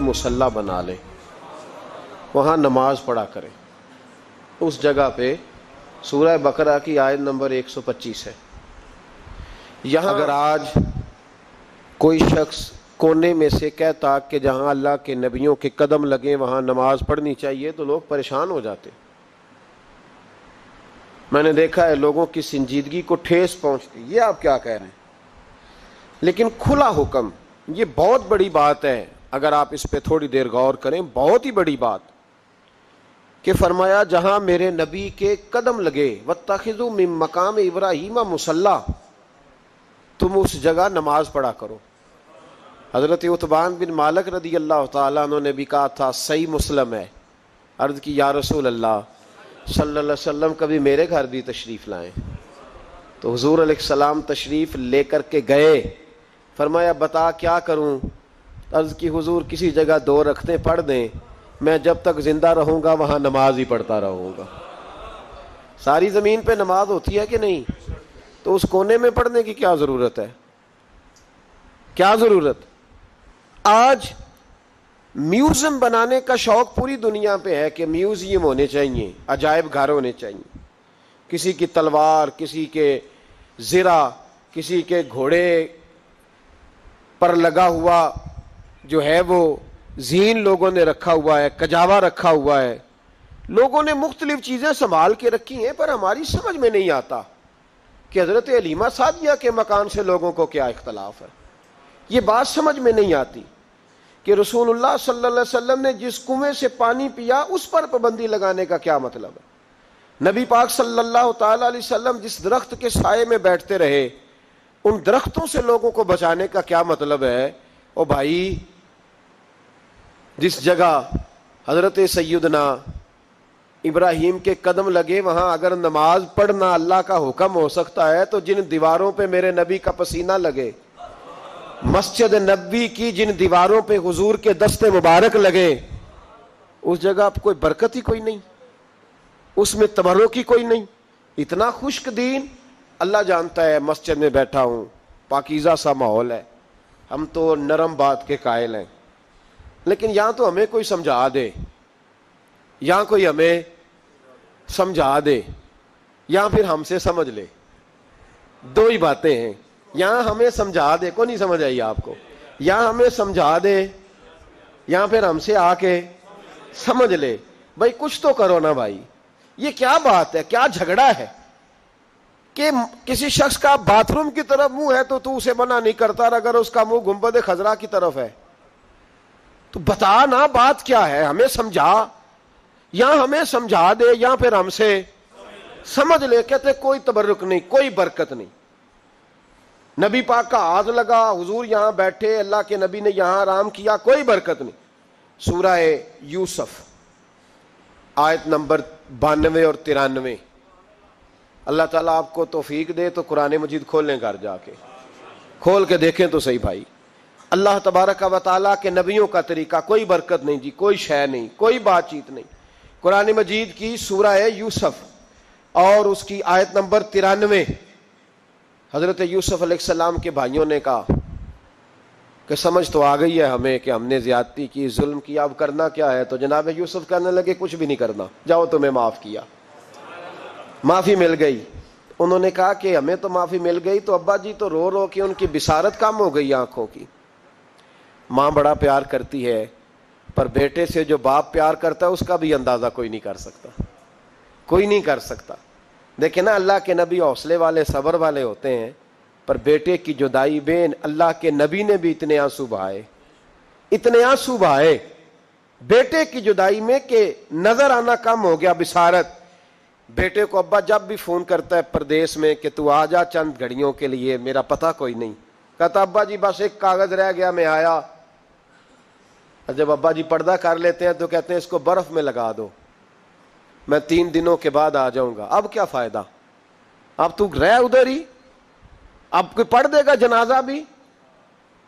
مصلی بنا لیں, وہاں نماز پڑھا کریں. اس جگہ پہ سورہ بقرہ کی آیت نمبر 125 ہے. یہاں اگر آج کوئی شخص کونے میں سے کہتا کہ جہاں اللہ کے نبیوں کے قدم لگیں وہاں نماز پڑھنی چاہیے تو لوگ پریشان ہو جاتے. میں نے دیکھا ہے لوگوں کی سنجیدگی کو ٹھیس پہنچتی, یہ آپ کیا کہہ رہے ہیں. لیکن کھلا حکم, یہ بہت بڑی بات ہے. اگر آپ اس پہ تھوڑی دیر غور کریں, بہت ہی بڑی بات کہ فرمایا جہاں میرے نبی کے قدم لگے واتخذوا من مقام ابراہیم مصلی, تم اس جگہ نماز پڑھا کرو. حضرت عتبان بن مالک رضی اللہ تعالیٰ عنہ نے بھی کہا تھا, صحیح مسلم ہے, عرض کی یا رسول اللہ صلی اللہ علیہ وسلم کبھی میرے گھر بھی تشریف لائیں. تو حضور علیہ السلام تشریف لے کر کے گئے. فرمایا بتا کیا کروں. عرض کی حضور کسی جگہ 2 رکعتیں پڑھ دیں, میں جب تک زندہ رہوں گا وہاں نماز ہی پڑھتا رہوں گا. ساری زمین پہ نماز ہوتی ہے کہ نہیں, تو اس کونے میں پڑھنے کی کیا ضرورت ہے, کیا ضرورت. آج میوزیم بنانے کا شوق پوری دنیا پہ ہے کہ میوزیم ہونے چاہیے, عجائب گھر ہونے چاہیے. کسی کی تلوار, کسی کے زرہ, کسی کے گھوڑے پر لگا ہوا جو ہے وہ زین لوگوں نے رکھا ہوا ہے, کجاوا رکھا ہوا ہے. لوگوں نے مختلف چیزیں سنبھال کے رکھی ہیں, پر ہماری سمجھ میں نہیں آتا کہ حضرت حلیمہ سعدیہ کے مکان سے لوگوں کو کیا اختلاف ہے. یہ بات سمجھ میں نہیں آتی کہ رسول اللہ صلی اللہ علیہ وسلم نے جس کنویں سے پانی پیا اس پر پابندی لگانے کا کیا مطلب ہے. نبی پاک صلی اللہ تعالی علیہ وسلم جس درخت کے سائے میں بیٹھتے رہے ان درختوں سے لوگوں کو بچانے کا کیا مطلب ہے. او بھائی, جس جگہ حضرت سیدنا ابراہیم کے قدم لگے وہاں اگر نماز پڑھنا اللہ کا حکم ہو سکتا ہے تو جن دیواروں پہ میرے نبی کا پسینہ لگے, مسجد نبوی کی جن دیواروں پہ حضور کے دست مبارک لگے, اس جگہ کوئی برکت ہی کوئی نہیں, اس میں تبرک کی کوئی نہیں. اتنا خشک دین. اللہ جانتا ہے مسجد میں بیٹھا ہوں, پاکیزہ سا ماحول ہے, ہم تو نرم بات کے قائل ہیں, لیکن یہاں تو ہمیں کوئی سمجھا دے, یہاں کوئی ہمیں سمجھا دے, یا پھر ہم سے سمجھ لے. 2 ہی باتیں ہیں, یہاں ہمیں سمجھا دے, کو نہیں سمجھ آئی آپ کو, یہاں ہمیں سمجھا دے یا پھر ہم سے آ کے سمجھ لے. بھائی کچھ تو کرو نا بھائی. یہ کیا بات ہے, کیا جھگڑا ہے کہ کسی شخص کا باتھ روم کی طرف منہ ہے تو اسے منع نہیں کرتا, اور اگر اس کا منہ گنبد خضرا کی طرف ہے تو بتا نا بات کیا ہے, ہمیں سمجھا, یا ہمیں سمجھا دے یا پھر ہم سے سمجھ لے. کہتے کوئی تبرک نہیں, کوئی برکت نہیں. نبی پاک کا ہاتھ لگا, حضور یہاں بیٹھے, اللہ کے نبی نے یہاں آرام کیا, کوئی برکت نہیں. سورہ یوسف آیت نمبر 92 اور 93. اللہ تعالیٰ آپ کو توفیق دے تو قرآن مجید کھول لیں, گھر جا کے کھول کے دیکھیں تو صحیح بھائی. اللہ تبارک و تعالیٰ کے نبیوں کا طریقہ, کوئی برکت نہیں جی, کوئی شے نہیں, کوئی بات چیت نہیں. قرآن مجید کی سورہ یوسف اور اس کی آیت نمبر 93. حضرت یوسف علیہ السلام کے بھائیوں نے کہا کہ سمجھ تو آ گئی ہے ہمیں کہ ہم نے زیادتی کی, ظلم کیا, اب کرنا کیا ہے. تو جناب یوسف کہنے لگے کچھ بھی نہیں کرنا, جاؤ تمہیں معاف کیا, معافی مل گئی. انہوں نے کہا کہ ہمیں تو معافی مل گئی, تو ابا جی تو رو رو کے ان کی بصارت کم ہو گئی آنکھوں کی. ماں بڑا پیار کرتی ہے, پر بیٹے سے جو باپ پیار کرتا ہے اس کا بھی اندازہ کوئی نہیں کر سکتا, کوئی نہیں کر سکتا. دیکھیں نا, اللہ کے نبی حوصلے والے, صبر والے ہوتے ہیں, پر بیٹے کی جدائی بین اللہ کے نبی نے بھی اتنے آنسو بہائے, اتنے آنسو بہائے بیٹے کی جدائی میں کہ نظر آنا کم ہو گیا, بصارت. بیٹے کو ابا جب بھی فون کرتا ہے پردیس میں کہ تو آ جا چند گھڑیوں کے لیے, میرا پتہ کوئی نہیں. کہتا ابا جی بس ایک کاغذ رہ گیا, میں آیا. جب ابا جی پردہ کر لیتے ہیں تو کہتے ہیں اس کو برف میں لگا دو, میں 3 دنوں کے بعد آ جاؤں گا. اب کیا فائدہ, اب تو رہ ادھر ہی, اب کوئی پڑھ دے گا جنازہ بھی,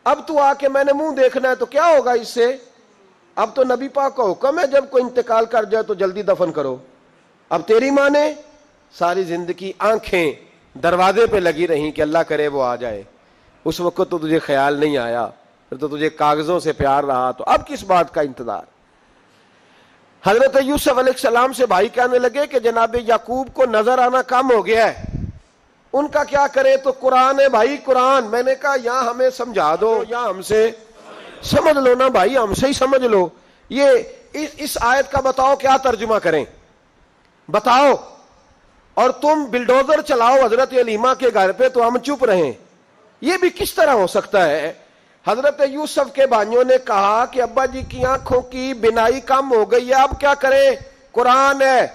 اب تو آ کے میں نے منہ دیکھنا ہے تو کیا ہوگا اس سے. اب تو نبی پاک کا حکم ہے جب کوئی انتقال کر جائے تو جلدی دفن کرو. اب تیری ماں نے ساری زندگی آنکھیں دروازے پہ لگی رہیں کہ اللہ کرے وہ آ جائے. اس وقت تو تجھے خیال نہیں آیا پھر تو تجھے کاغذوں سے پیار رہا تو اب کس بات کا انتظار. حضرت یوسف علیہ السلام سے بھائی کہنے لگے کہ جناب یعقوب کو نظر آنا کم ہو گیا ہے, ان کا کیا کرے؟ تو قرآن ہے بھائی, قرآن. میں نے کہا یا ہمیں سمجھا دو یا ہم سے سمجھ لو نا بھائی, ہم سے ہی سمجھ لو. یہ اس آیت کا بتاؤ کیا ترجمہ کریں, بتاؤ. اور تم بلڈوزر چلاؤ حضرت علیمہ کے گھر پہ تو ہم چپ رہیں. یہ بھی کس طرح ہو سکتا ہے؟ حضرت یوسف کے بھائیوں نے کہا کہ ابا جی کی آنکھوں کی بینائی کم ہو گئی ہے, اب کیا کریں؟ قرآن ہے.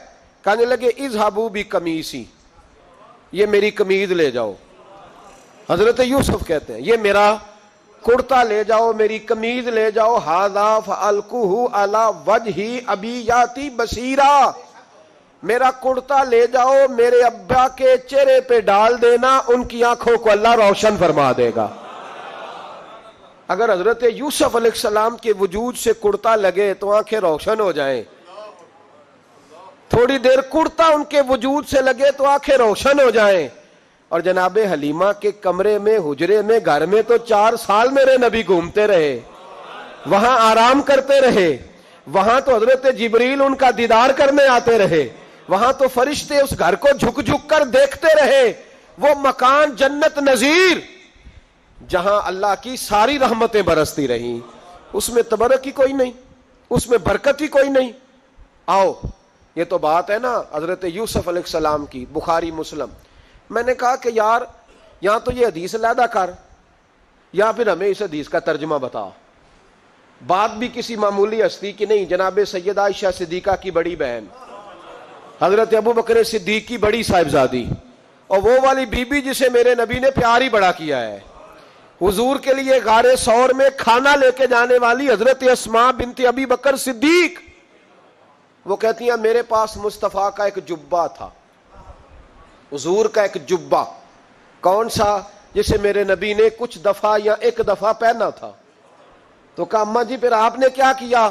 کہنے لگے اذهبوا بقمیصی, یہ میری قمیض لے جاؤ. حضرت یوسف کہتے ہیں یہ میرا کرتا لے جاؤ, میری قمیض لے جاؤ. ھذا فالقوہ علی وجہ ابی یاتی بصیرا, میرا کرتا لے جاؤ, میرے ابا کے چہرے پہ ڈال دینا, ان کی آنکھوں کو اللہ روشن فرما دے گا. اگر حضرت یوسف علیہ السلام کے وجود سے کرتا لگے تو آنکھیں روشن ہو جائیں, تھوڑی دیر کرتا ان کے وجود سے لگے تو آنکھیں روشن ہو جائیں. اور جناب حلیمہ کے کمرے میں, حجرے میں, گھر میں تو 4 سال میرے نبی گھومتے رہے, وہاں آرام کرتے رہے, وہاں تو حضرت جبریل ان کا دیدار کرنے آتے رہے, وہاں تو فرشتے اس گھر کو جھک جھک کر دیکھتے رہے. وہ مکان جنت نظیر جہاں اللہ کی ساری رحمتیں برستی رہیں, اس میں تبرک ہی کوئی نہیں, اس میں برکت ہی کوئی نہیں. آؤ, یہ تو بات ہے نا حضرت یوسف علیہ السلام کی, بخاری مسلم. میں نے کہا کہ یار یہاں تو یہ حدیث علیحدہ کر, یا پھر ہمیں اس حدیث کا ترجمہ بتا. بات بھی کسی معمولی ہستی کی نہیں, جناب سیدہ عائشہ صدیقہ کی بڑی بہن, حضرت ابو بکر صدیق کی بڑی صاحبزادی, اور وہ والی بی بی جسے میرے نبی نے پیار ہی بڑا کیا ہے. حضور کے لیے غار ثور میں کھانا لے کے جانے والی حضرت اسماء بنت ابی بکر صدیق, وہ کہتی ہیں میرے پاس مصطفیٰ کا ایک جبہ تھا, حضور کا ایک جبہ. کون سا؟ جسے میرے نبی نے کچھ دفعہ یا ایک دفعہ پہنا تھا. تو کہا اماں جی پھر آپ نے کیا کیا؟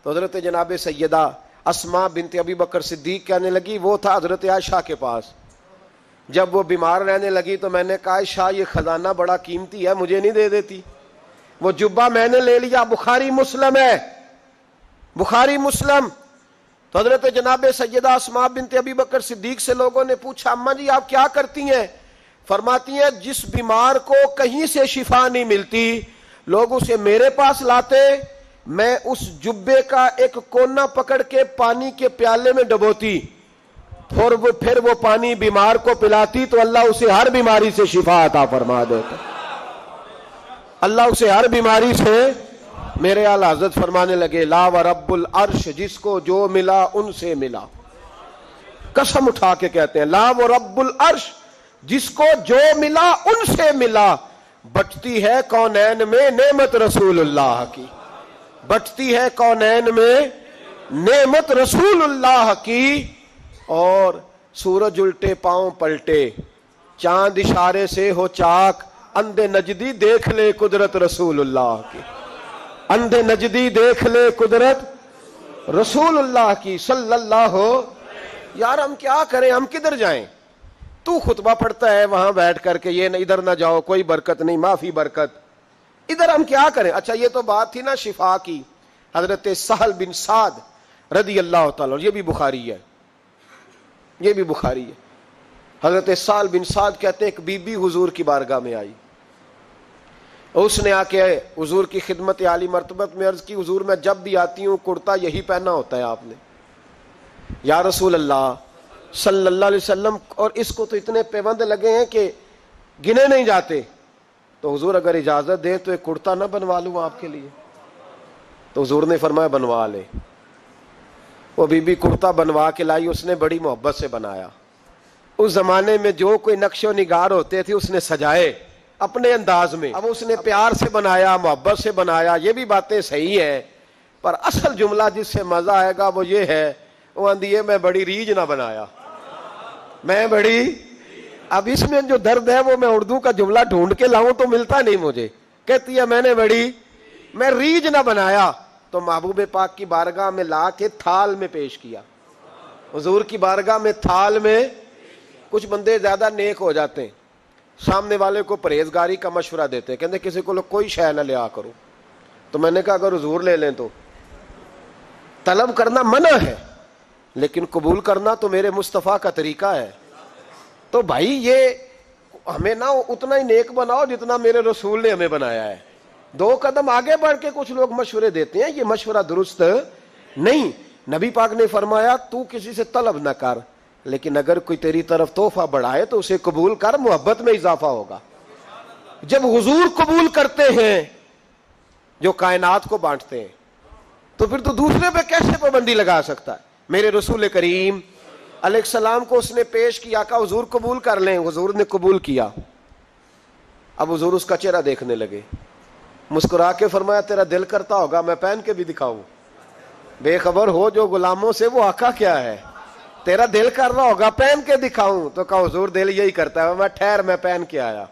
تو حضرت جناب سیدہ اسماء بنت ابی بکر صدیق کہنے لگی وہ تھا حضرت عائشہ کے پاس. جب وہ بیمار رہنے لگی تو میں نے کہا عائشہ یہ خزانہ بڑا قیمتی ہے, مجھے نہیں دے دیتی؟ وہ جبہ میں نے لے لیا. بخاری مسلم ہے, بخاری مسلم. تو حضرت جناب سیدہ اسماء بنت ابی بکر صدیق سے لوگوں نے پوچھا اماں جی آپ کیا کرتی ہیں؟ فرماتی ہیں جس بیمار کو کہیں سے شفا نہیں ملتی لوگ اسے میرے پاس لاتے, میں اس جبے کا ایک کونا پکڑ کے پانی کے پیالے میں ڈبوتی, پھر وہ پانی بیمار کو پلاتی تو اللہ اسے ہر بیماری سے شفا عطا فرما دیتا. اللہ اسے ہر بیماری سے. میرے اعلی حضرت فرمانے لگے لا ورب العرش, جس کو جو ملا ان سے ملا. قسم اٹھا کے کہتے ہیں لا ورب العرش, جس کو جو ملا ان سے ملا. بٹتی ہے کونین میں نعمت رسول اللہ کی, بٹتی ہے کونین میں نعمت رسول اللہ کی. اور سورج الٹے پاؤں پلٹے, چاند اشارے سے ہو چاک, اندھے نجدی دیکھ لے قدرت رسول اللہ کی, اندھے نجدی دیکھ لے قدرت رسول اللہ کی صلی اللہ ہو. یار ہم کیا کریں, ہم کدھر جائیں؟ تو خطبہ پڑھتا ہے وہاں بیٹھ کر کے یہ ادھر نہ جاؤ, کوئی برکت نہیں, معافی برکت. ادھر ہم کیا کریں؟ اچھا یہ تو بات تھی نا شفا کی. حضرت سہل بن سعد رضی اللہ تعالیٰ, یہ بھی بخاری ہے, یہ بھی بخاری ہے. حضرت سہل بن سعد کہتے ہیں ایک بی بی حضور کی بارگاہ میں آئی, اس نے آ کے حضور کی خدمت عالی مرتبت میں عرض کی حضور میں جب بھی آتی ہوں کرتا یہی پہنا ہوتا ہے آپ نے. یا رسول اللہ صلی اللہ علیہ وسلم, اور اس کو تو اتنے پیوند لگے ہیں کہ گنے نہیں جاتے. تو حضور اگر اجازت دے تو ایک کرتا نہ بنوا لوں آپ کے لیے؟ تو حضور نے فرمایا بنوا لے. وہ بی بی کرتا بنوا کے لائی, اس نے بڑی محبت سے بنایا. اس زمانے میں جو کوئی نقش و نگار ہوتے تھے اس نے سجائے اپنے انداز میں. اب اس نے پیار سے بنایا, محبت سے بنایا, یہ بھی باتیں صحیح ہیں, پر اصل جملہ جس سے مزہ آئے گا وہ یہ ہے, وہ آندھی ہے میں بڑی ریج نہ بنایا, میں بڑی. اب اس میں جو درد ہے وہ میں اردو کا جملہ ڈھونڈ کے لاؤں تو ملتا نہیں مجھے. کہتی ہے میں ریج نہ بنایا. تو محبوب پاک کی بارگاہ میں لا کے تھال میں پیش کیا, حضور کی بارگاہ میں تھال میں. کچھ بندے زیادہ نیک ہو جاتے ہیں, سامنے والے کو پرہیزگاری کا مشورہ دیتے، کہتے کسی کو کوئی شے نہ لیا کرو. تو میں نے کہا اگر حضور لے لیں تو طلب کرنا منع ہے، لیکن قبول کرنا تو میرے مصطفیٰ کا طریقہ ہے. تو بھائی یہ ہمیں نہ اتنا ہی نیک بناؤ جتنا میرے رسول نے ہمیں بنایا ہے. 2 قدم آگے بڑھ کے کچھ لوگ مشورے دیتے ہیں، یہ مشورہ درست نہیں. نبی پاک نے فرمایا تو کسی سے طلب نہ کر، لیکن اگر کوئی تیری طرف تحفہ بڑھائے تو اسے قبول کر، محبت میں اضافہ ہوگا. جب حضور قبول کرتے ہیں جو کائنات کو بانٹتے ہیں، تو پھر تو دوسرے پہ کیسے پابندی لگا سکتا ہے؟ میرے رسول کریم علیہ السلام کو اس نے پیش کیا، کہا حضور قبول کر لیں. حضور نے قبول کیا. اب حضور اس کا چہرہ دیکھنے لگے، مسکرا کے فرمایا تیرا دل کرتا ہوگا میں پہن کے بھی دکھاؤں. بے خبر ہو جو غلاموں سے وہ آقا کیا ہے، تیرا دل کر رہا ہوگا پہن کے دکھاؤں. تو کہا حضور دل یہی کرتا ہے. میں ٹھہر، میں پہن کے آیا.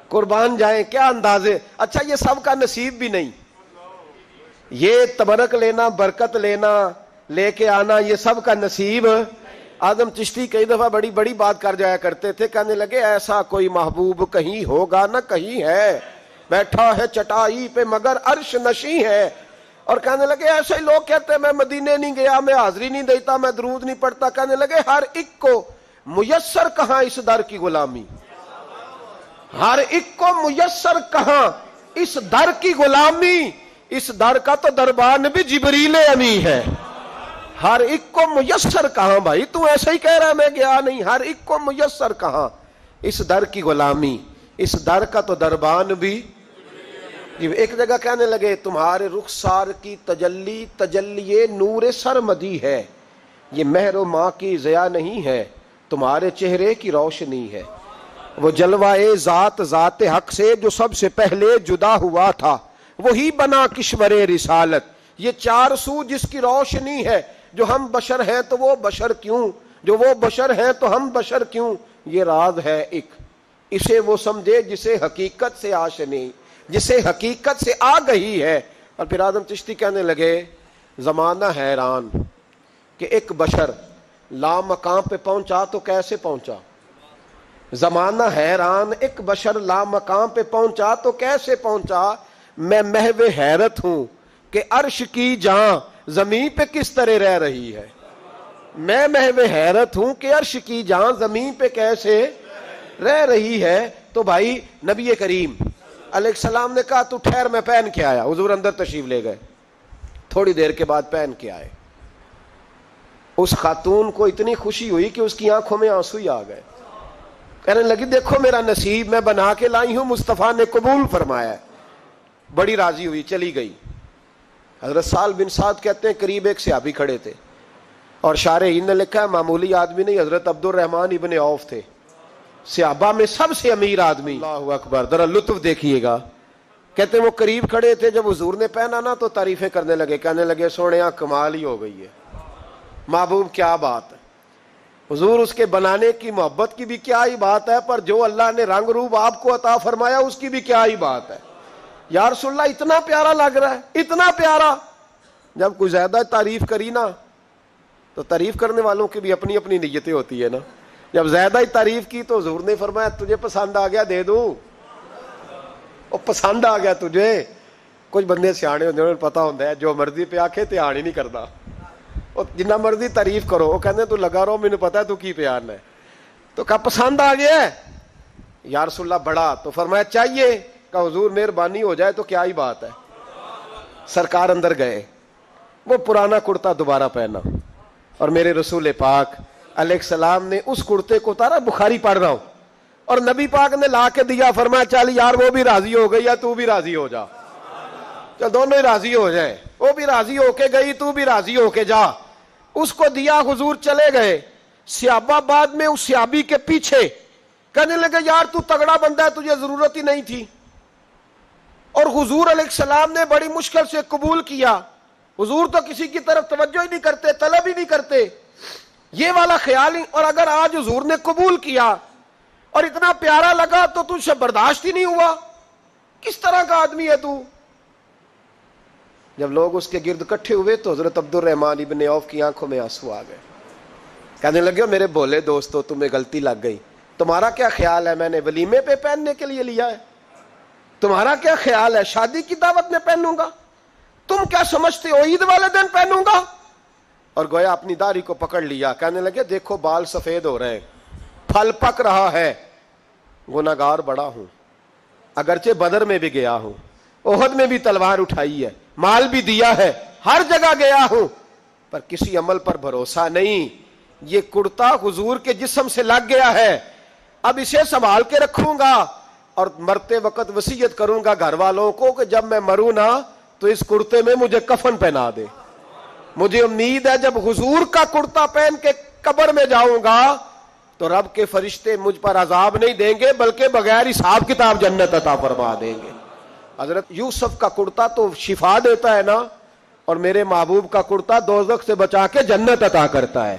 قربان جائیں، کیا اندازے. اچھا یہ سب کا نصیب بھی نہیں، یہ تبرک لینا، برکت لینا، لے کے آنا، یہ سب کا نصیب. آدم چشتی کئی دفعہ بڑی بڑی بات کر جایا کرتے تھے، کہنے لگے ایسا کوئی محبوب کہیں ہوگا نہ کہیں ہے، بیٹھا ہے چٹائی پہ مگر عرش نشیں ہے. اور کہنے لگے ایسے ہی لوگ کہتے ہیں میں مدینے نہیں گیا، میں حاضری نہیں دیتا، میں درود نہیں پڑھتا. کہنے لگے ہر ایک کو میسر کہاں اس در کی غلامی، ہر ایک کو میسر کہاں اس در کی غلامی. اس در کا تو دربان بھی جبریل امی ہے. ہر ایک کو میسر کہاں، بھائی تو ایسے ہی کہہ رہا ہے میں گیا نہیں، ہر ایک کو میسر کہاں اس در کی غلامی. اس در کا تو دربان بھی. ایک جگہ کہنے لگے تمہارے رخسار کی تجلی تجلی نور سرمدی ہے، یہ مہر و ماں کی ضیا نہیں ہے، تمہارے چہرے کی روشنی ہے. وہ جلوہ ذات ذات حق سے جو سب سے پہلے جدا ہوا تھا، وہی بنا کشور رسالت. یہ 4 سو جس کی روشنی ہے، جو ہم بشر ہیں تو وہ بشر کیوں، جو وہ بشر ہیں تو ہم بشر کیوں. یہ راز ہے ایک، اسے وہ سمجھے جسے حقیقت سے آشنی، جسے حقیقت سے آ گئی ہے. اور پھر آدم چشتی کہنے لگے زمانہ حیران کہ ایک بشر لا مقام پہ پہنچا تو کیسے پہنچا. زمانہ حیران ایک بشر لا مقام پہ پہنچا تو کیسے پہنچا. میں محو حیرت ہوں کہ عرش کی جہاں زمین پہ کس طرح رہ رہی ہے. میں محو حیرت ہوں کہ عرش کی جہاں زمین پہ کیسے رہ رہی ہے. تو بھائی نبی کریم علیہ السلام نے کہا تو ٹھہر میں پہن کے آیا. حضور اندر تشریف لے گئے، تھوڑی دیر کے بعد پہن کے آئے. اس خاتون کو اتنی خوشی ہوئی کہ اس کی آنکھوں میں آنسو ہی آ گئے. کہنے لگی دیکھو میرا نصیب میں بنا کے لائی ہوں، مصطفیٰ نے قبول فرمایا. بڑی راضی ہوئی، چلی گئی. حضرت سال بن سعد کہتے ہیں قریب ایک صحابی کھڑے تھے، اور شارحین نے لکھا ہے معمولی آدمی نہیں، حضرت عبد الرحمن ابن عوف تھے، صحابہ میں سب سے امیر آدمی. اللہ اکبر، ذرا لطف دیکھیے گا. کہتے ہیں وہ قریب کھڑے تھے، جب حضور نے پہنا نا تو تعریفیں کرنے لگے، کہنے لگے سونیا کمال ہی ہو گئی ہے، محبوب کیا بات ہے. حضور اس کے بنانے کی محبت کی بھی کیا ہی بات ہے، پر جو اللہ نے رنگ روپ آپ کو عطا فرمایا اس کی بھی کیا ہی بات ہے. یا رسول اللہ اتنا پیارا لگ رہا ہے، اتنا پیارا. جب کوئی زیادہ تعریف کری نا تو تعریف کرنے والوں کی بھی اپنی اپنی نیتیں ہوتی ہے نا. جب زیادہ ہی تعریف کی تو حضور نے فرمایا تجھے پسند آ گیا دے دوں. وہ پسند آ گیا تجھے. کچھ بندے سیانے ہوتے ہیں، پتا ہوتا ہے جو مرضی پہ آکھے دھیان ہی نہیں کرتا. جنہ مرضی تعریف کرو وہ کہتے تو لگا رہو مجھے پتا ہے تو کی پیار ہے. تو کہا پسند آ گیا ہے یا رسول اللہ بڑا. تو فرمایا چاہیے. کہا حضور مہربانی ہو جائے تو کیا ہی بات ہے. سرکار اندر گئے، وہ پرانا کرتا دوبارہ پہنا، اور میرے رسول پاک علیہ السلام نے اس کرتے کو اتارا. بخاری پڑھ رہا ہوں، اور نبی پاک نے لا کے دیا. فرمایا چل یار وہ بھی راضی ہو گئی یا تو بھی راضی ہو جا، چل دونوں ہی راضی ہو جائیں. وہ بھی راضی ہو کے گئی، تو بھی راضی ہو کے جا. اس کو دیا، حضور چلے گئے. صحابہ بعد میں اس صحابی کے پیچھے کہنے لگے یار تو تگڑا بندہ ہے، تجھے ضرورت ہی نہیں تھی. اور حضور علیہ السلام نے بڑی مشکل سے قبول کیا. حضور تو کسی کی طرف توجہ ہی نہیں کرتے، طلب ہی نہیں کرتے، یہ والا خیال ہی. اور اگر آج حضور نے قبول کیا اور اتنا پیارا لگا تو تجھ سے برداشت ہی نہیں ہوا، کس طرح کا آدمی ہے تو. جب لوگ اس کے گرد اکٹھے ہوئے تو حضرت عبد الرحمن ابن عوف کی آنکھوں میں آنسو آ گئے. کہنے لگے میرے بھولے دوستو تمہیں غلطی لگ گئی. تمہارا کیا خیال ہے میں نے ولیمے پہ پہننے کے لیے لیا ہے؟ تمہارا کیا خیال ہے شادی کی دعوت میں پہنوں گا؟ تم کیا سمجھتے ہو عید والے دن پہنوں گا؟ اور گویا اپنی داڑھی کو پکڑ لیا، کہنے لگے دیکھو بال سفید ہو رہے ہیں، پھل پک رہا ہے، گناہگار بڑا ہوں، اگرچہ بدر میں بھی گیا ہوں، احد میں بھی تلوار اٹھائی ہے، مال بھی دیا ہے، ہر جگہ گیا ہوں، پر کسی عمل پر بھروسہ نہیں۔ یہ کرتا حضور کے جسم سے لگ گیا ہے، اب اسے سنبھال کے رکھوں گا اور مرتے وقت وصیت کروں گا گھر والوں کو کہ جب میں مروں نا تو اس کرتے میں مجھے کفن پہنا دے۔ مجھے امید ہے جب حضور کا کرتا پہن کے قبر میں جاؤں گا تو رب کے فرشتے مجھ پر عذاب نہیں دیں گے بلکہ بغیر حساب کتاب جنت عطا فرما دیں گے۔ حضرت یوسف کا کرتا تو شفا دیتا ہے نا، اور میرے محبوب کا کرتا دوزخ سے بچا کے جنت عطا کرتا ہے۔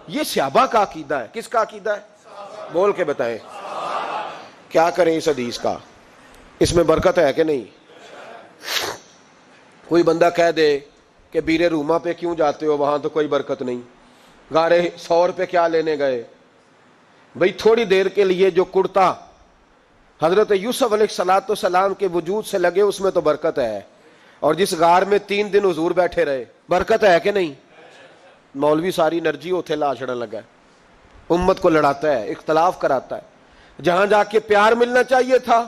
یہ صحابہ کا عقیدہ ہے۔ کس کا عقیدہ ہے؟ بول کے بتائیں۔ کیا کریں اس حدیث کا؟ اس میں برکت ہے کہ نہیں؟ کوئی بندہ کہہ دے کہ بیر روما پہ کیوں جاتے ہو، وہاں تو کوئی برکت نہیں، گارے 100 روپے کیا لینے گئے؟ بھئی تھوڑی دیر کے لیے جو کرتا حضرت یوسف علیہ السلام کے وجود سے لگے اس میں تو برکت ہے، اور جس غار میں 3 دن حضور بیٹھے رہے برکت ہے کہ نہیں؟ مولوی ساری انرجی اتنے لا چھڑن لگا ہے، امت کو لڑاتا ہے، اختلاف کراتا ہے۔ جہاں جا کے پیار ملنا چاہیے تھا،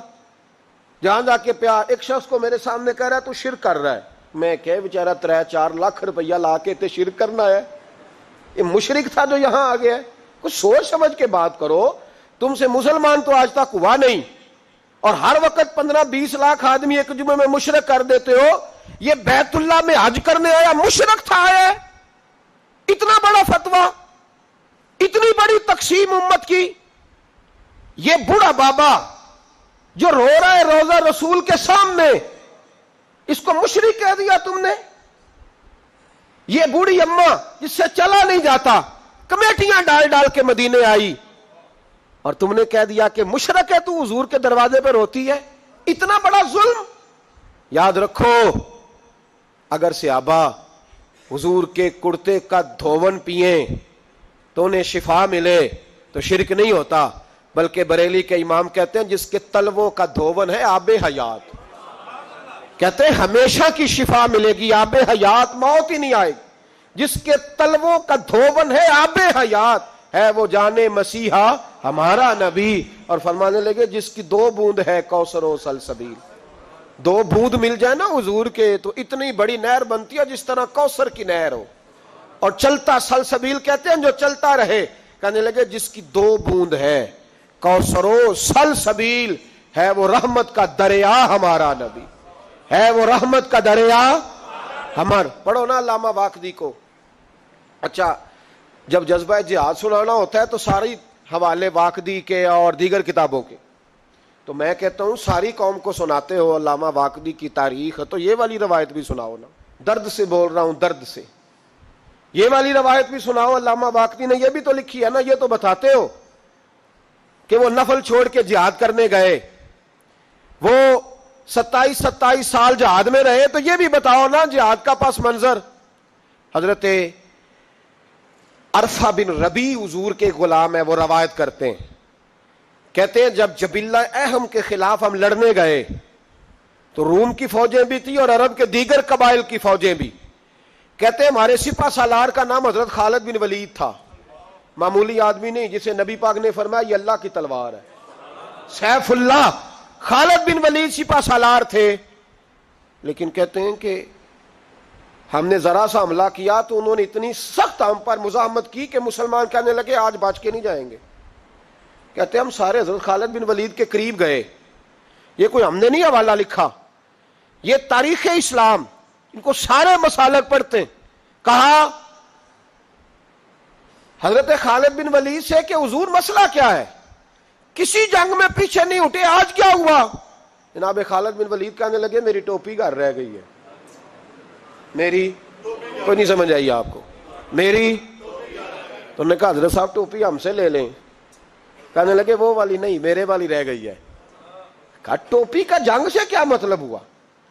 جہاں جا کے پیار، ایک شخص کو میرے سامنے کہہ رہا ہے تو شرک کر رہا ہے، میں کہ بیچارہ 3-4 لاکھ روپیہ لا کے تے شرک کرنا ہے؟ یہ مشرک تھا جو یہاں آ گیا ہے؟ کچھ سوچ سمجھ کے بات کرو۔ تم سے مسلمان تو آج تک ہوا نہیں، اور ہر وقت 15-20 لاکھ آدمی ایک جمعے میں مشرک کر دیتے ہو۔ یہ بیت اللہ میں حج کرنے آیا مشرک تھا ہے؟ اتنا بڑا فتویٰ، اتنی بڑی تقسیم امت کی۔ یہ بوڑھا بابا جو رو رہا ہے روزہ رسول کے سامنے، اس کو مشرک کہہ دیا تم نے؟ یہ بوڑھی اماں جس سے چلا نہیں جاتا، کمیٹیاں ڈال ڈال کے مدینے آئی، اور تم نے کہہ دیا کہ مشرک ہے تو حضور کے دروازے پہ روتی ہے؟ اتنا بڑا ظلم۔ یاد رکھو، اگر صحابہ حضور کے کرتے کا دھون پیئیں تو انہیں شفا ملے تو شرک نہیں ہوتا، بلکہ بریلی کے امام کہتے ہیں جس کے تلووں کا دھون ہے آب حیات، کہتے ہیں ہمیشہ کی شفا ملے گی، آب حیات، موت ہی نہیں آئے گی۔ جس کے تلووں کا دھون ہے آب حیات ہے وہ جانے مسیحا ہمارا نبی، اور فرمانے لگے جس کی 2 بوند ہے کوثر و سلسبیل، 2 بوند مل جائے نا حضور کے تو اتنی بڑی نہر بنتی ہے جس طرح کوثر کی نہر ہو، اور چلتا سلسبیل کہتے ہیں جو چلتا رہے۔ کہنے لگے جس کی 2 بوند ہے کوثر و سلسبیل ہے وہ رحمت کا دریا ہمارا نبی، ہے وہ رحمت کا دریا ہمارا۔ پڑھو نا علامہ واقدی کو۔ اچھا، جب جذبہ جہاد سنانا ہوتا ہے تو ساری حوالے واقدی کے اور دیگر کتابوں کے، تو میں کہتا ہوں ساری قوم کو سناتے ہو علامہ واقدی کی تاریخ، تو یہ والی روایت بھی سناؤ نا، درد سے بول رہا ہوں، درد سے یہ والی روایت بھی سناؤ۔ علامہ واقدی نے یہ بھی تو لکھی ہے نا، یہ تو بتاتے ہو کہ وہ نفل چھوڑ کے جہاد کرنے گئے، وہ 27 سال جہاد میں رہے، تو یہ بھی بتاؤ نا جہاد کا پس منظر۔ حضرت عرفہ بن ربیع حضور کے غلام ہے، وہ روایت کرتے ہیں، کہتے ہیں جب جبلہ اہم کے خلاف ہم لڑنے گئے تو روم کی فوجیں بھی تھی اور عرب کے دیگر قبائل کی فوجیں بھی۔ کہتے ہیں ہمارے سپہ سالار کا نام حضرت خالد بن ولید تھا، معمولی آدمی نہیں، جسے نبی پاک نے فرمایا یہ اللہ کی تلوار ہے، سیف اللہ۔ خالد بن ولید سپہ سالار تھے، لیکن کہتے ہیں کہ ہم نے ذرا سا حملہ کیا تو انہوں نے اتنی سخت ہم پر مزاحمت کی کہ مسلمان کہنے لگے آج بچ کے نہیں جائیں گے۔ کہتے ہیں ہم سارے حضرت خالد بن ولید کے قریب گئے، یہ کوئی ہم نے نہیں حوالہ لکھا، یہ تاریخ اسلام، ان کو سارے مسالک پڑھتے ہیں۔ کہا حضرت خالد بن ولید سے کہ حضور مسئلہ کیا ہے؟ کسی جنگ میں پیچھے نہیں ہٹے، آج کیا ہوا؟ جناب خالد بن ولید کہنے لگے میری ٹوپی گھر رہ گئی ہے، میری کوئی نہیں سمجھ آئی آپ کو، میری تو نے کہا حضرت صاحب ٹوپی ہم سے لے لیں۔ کہنے لگے وہ والی نہیں، میرے والی رہ گئی ہے۔ کہا ٹوپی کا جنگ سے کیا مطلب ہوا،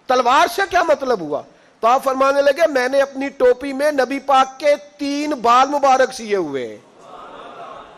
تلوار سے کیا مطلب ہوا؟ تو آپ فرمانے لگے میں نے اپنی ٹوپی میں نبی پاک کے 3 بال مبارک سیے ہوئے ہیں،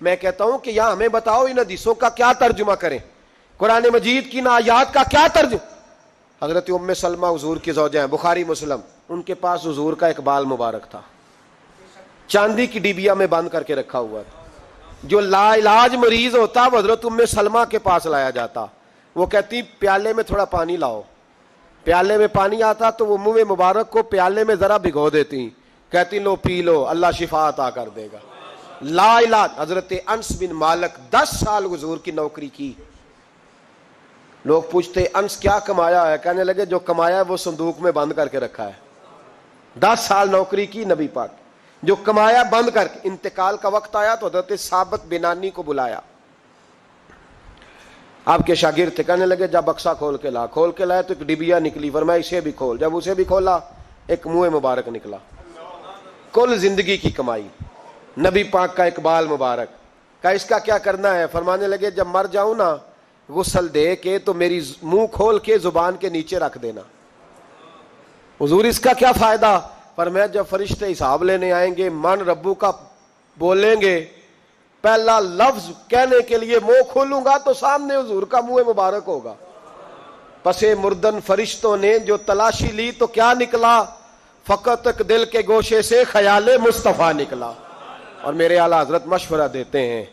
میں کہتا ہوں کہ یہاں ہمیں بتاؤ ان حدیثوں کا کیا ترجمہ کریں، قرآن مجید کی ان آیات کا کیا ترجمہ۔ حضرت ام سلمہ حضور کی زوجہ ہیں، بخاری مسلم، ان کے پاس حضور کا ایک بال مبارک تھا، چاندی کی ڈیبیا میں بند کر کے رکھا ہوا تھا۔ جو لا علاج مریض ہوتا وہ حضرت ام سلمہ کے پاس لایا جاتا، وہ کہتی پیالے میں تھوڑا پانی لاؤ، پیالے میں پانی آتا تو وہ منہ مبارک کو پیالے میں ذرا بھگو دیتی، کہتی لو پی لو، اللہ شفا عطا کر دے گا۔ لا علاج۔ حضرت انس بن مالک 10 سال حضور کی نوکری کی۔ لوگ پوچھتے انس کیا کمایا ہے؟ کہنے لگے جو کمایا ہے وہ صندوق میں بند کر کے رکھا ہے۔ 10 سال نوکری کی نبی پاک، جو کمایا بند کر کے، انتقال کا وقت آیا تو حضرت ثابت بنانی کو بلایا، آپ کے شاگرد تھے، کہنے لگے جب بکسا کھول کے لا، کھول کے لائے تو ایک ڈبیا نکلی، فرمایا اسے بھی کھول، جب اسے بھی کھولا ایک منہ مبارک نکلا۔ کل زندگی کی کمائی، نبی پاک کا اقبال مبارک کا، اس کا کیا کرنا ہے؟ فرمانے لگے جب مر جاؤں نا غسل دے کے تو میری منہ کھول کے زبان کے نیچے رکھ دینا۔ حضور اس کا کیا فائدہ؟ فرمایا جب فرشتے حساب لینے آئیں گے، من ربو کا بولیں گے، پہلا لفظ کہنے کے لیے منہ کھولوں گا تو سامنے حضور کا منہ مبارک ہوگا۔ پسے مردن فرشتوں نے جو تلاشی لی تو کیا نکلا؟ فقط ایک دل کے گوشے سے خیال مصطفیٰ نکلا۔ اور میرے اعلیٰ حضرت مشورہ دیتے ہیں،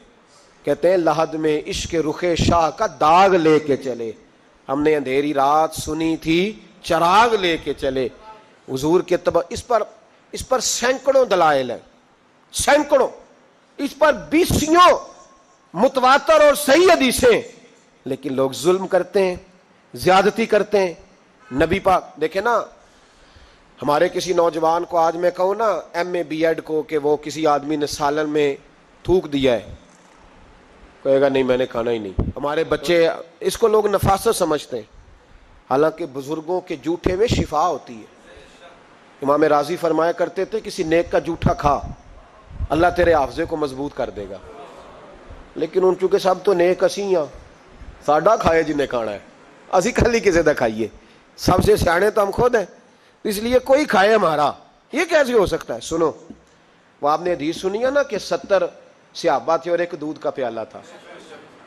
کہتے ہیں لحد میں عشق رخ شاہ کا داغ لے کے چلے، ہم نے اندھیری رات سنی تھی چراغ لے کے چلے۔ حضور کے اس پر سینکڑوں دلائل ہیں، سینکڑوں، اس پر 20 متواتر اور صحیح حدیثیں، لیکن لوگ ظلم کرتے ہیں، زیادتی کرتے ہیں۔ نبی پاک دیکھیں نا، ہمارے کسی نوجوان کو آج میں کہوں نا ایم اے بی ایڈ کو کہ وہ کسی آدمی نے سالن میں تھوک دیا ہے، کہے گا نہیں میں نے کھانا ہی نہیں۔ ہمارے بچے اس کو لوگ نفاست سمجھتے ہیں، حالانکہ بزرگوں کے جھوٹے میں شفا ہوتی ہے۔ امام راضی فرمایا کرتے تھے کسی نیک کا جھوٹا کھا، اللہ تیرے حافظے کو مضبوط کر دے گا۔ لیکن ان چونکہ سب تو نیک اسی ہاں، ساڈا کھائے جنہیں کھانا ہے، اسی کھلی کسی دا کھائیے، سب سے سیانے تو ہم خود ہیں، اس لیے کوئی کھائے ہمارا، یہ کیسے ہو سکتا ہے؟ سنو، وہ آپ نے حدیث سنی ہے نا کہ 70 صحابہ تھے اور ایک دودھ کا پیالہ تھا،